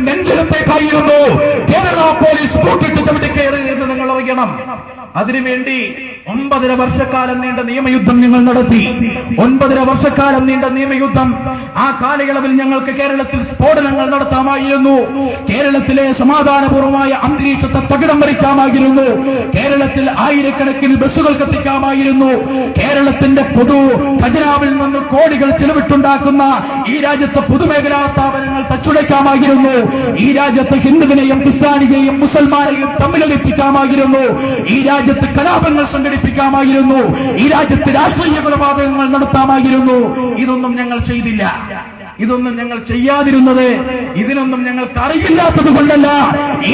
നെഞ്ചിടത്തേക്കായിരുന്നു Kerala police കൂട്ടിട്ട് ചവിട്ടിക്കയറി എന്ന് നിങ്ങൾ അറിയണം. അതിനുവേണ്ടി 9.5 വർഷക്കാലം നീണ്ട നിയമയുദ്ധം ഞങ്ങൾ നടത്തി. 9.5 വർഷക്കാലം നീണ്ട നിയമയുദ്ധം. ആ കാലയളവിൽ ഞങ്ങൾക്ക് കേരളത്തിൽ സ്ഫോടനങ്ങൾ നടത്താമായിരുന്നു. കേരളത്തിലെ സമാധാനപൂർവമായ അന്തരീക്ഷത്തെ തകിടം മറിക്കാമായിരുന്നു. കേരളത്തിൽ ആയിരക്കണക്കിന് ബസ്സുകൾ കത്തിക്കാമായിരുന്നു. കേരളത്തിന്റെ പൊതു ഖജനാവിൽ നിന്ന് കോടികൾ ചെലവിട്ടുണ്ടാക്കുന്ന ഈ രാജ്യത്തെ പൊതുമേഖലാ സ്ഥാപനങ്ങൾ തച്ചുടയ്ക്കാമായിരുന്നു. ഈ രാജ്യത്ത് ഹിന്ദുവിനെയും ക്രിസ്ത്യാനിയെയും മുസൽമാനെയും തമ്മിലടിപ്പിക്കാമായിരുന്നു. ഈ രാജ്യത്ത് കലാപങ്ങൾ സംഘടിപ്പിക്കാമായിരുന്നു. ഈ രാജ്യത്ത് രാഷ്ട്രീയ കൊലപാതകങ്ങൾ നടത്താമായിരുന്നു. ഇതൊന്നും ഞങ്ങൾ ചെയ്തില്ല. ഇതൊന്നും ഞങ്ങൾ ചെയ്യാതിരുന്നത് ഇതിനൊന്നും ഞങ്ങൾക്ക് അറിയില്ലാത്തത് കൊണ്ടല്ല.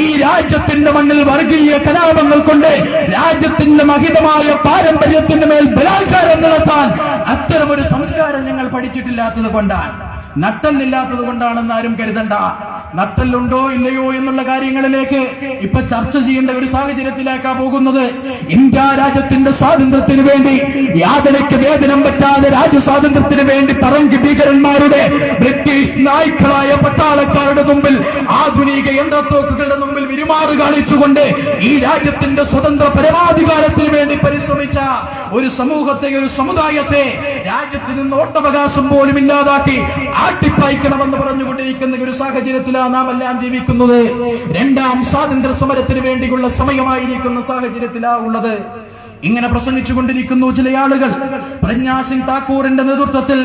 ഈ രാജ്യത്തിന്റെ മണ്ണിൽ വർഗീയ കലാപങ്ങൾ കൊണ്ട് രാജ്യത്തിന്റെ മഹിതമായ പാരമ്പര്യത്തിന്റെ മേൽ ബലാത്കാരം നടത്താൻ അത്തരമൊരു സംസ്കാരം ഞങ്ങൾ പഠിച്ചിട്ടില്ലാത്തത് കൊണ്ടാണ്. നട്ടല്ലില്ലാത്തത് കൊണ്ടാണെന്ന് ആരും കരുതണ്ട. നട്ടല്ലുണ്ടോ ഇല്ലയോ എന്നുള്ള കാര്യങ്ങളിലേക്ക് ഇപ്പൊ ചർച്ച ചെയ്യേണ്ട ഒരു സാഹചര്യത്തിലേക്കാ പോകുന്നത്. ഇന്ത്യ രാജ്യത്തിന്റെ സ്വാതന്ത്ര്യത്തിന് വേണ്ടി യാതനയ്ക്ക് വേതനം പറ്റാതെ രാജ്യസ്വാതന്ത്ര്യത്തിന് വേണ്ടി പറങ്കി ഭീകരന്മാരുടെ ബ്രിട്ടീഷ് നായ്ക്കളായ പട്ടാളക്കാരുടെ മുമ്പിൽ ആധുനിക യന്ത്രത്തോക്കുകളുടെ മുമ്പിൽ വിരുമാറ് കാണിച്ചുകൊണ്ട് ഈ രാജ്യത്തിന്റെ സ്വതന്ത്ര പരമാധികാരത്തിന് വേണ്ടി പരിശ്രമിച്ച ഒരു സമൂഹത്തെ, ഒരു സമുദായത്തെ രാജ്യത്ത് നിന്ന് വോട്ടവകാശം പോലും ഇല്ലാതാക്കി ആട്ടിപ്പായിക്കണമെന്ന് പറഞ്ഞുകൊണ്ടിരിക്കുന്ന ഒരു സാഹചര്യത്തിലാണ് നാം എല്ലാം ജീവിക്കുന്നത്. രണ്ടാം സ്വാതന്ത്ര്യ സമരത്തിന് വേണ്ടിയുള്ള സമയമായിരിക്കുന്ന സാഹചര്യത്തിലാണ് ഉള്ളത്. ഇങ്ങനെ പ്രസംഗിച്ചുകൊണ്ടിരിക്കുന്നു ചില ആളുകൾ. പ്രജ്ഞാ സിംഗ് താക്കൂറിന്റെ നേതൃത്വത്തിൽ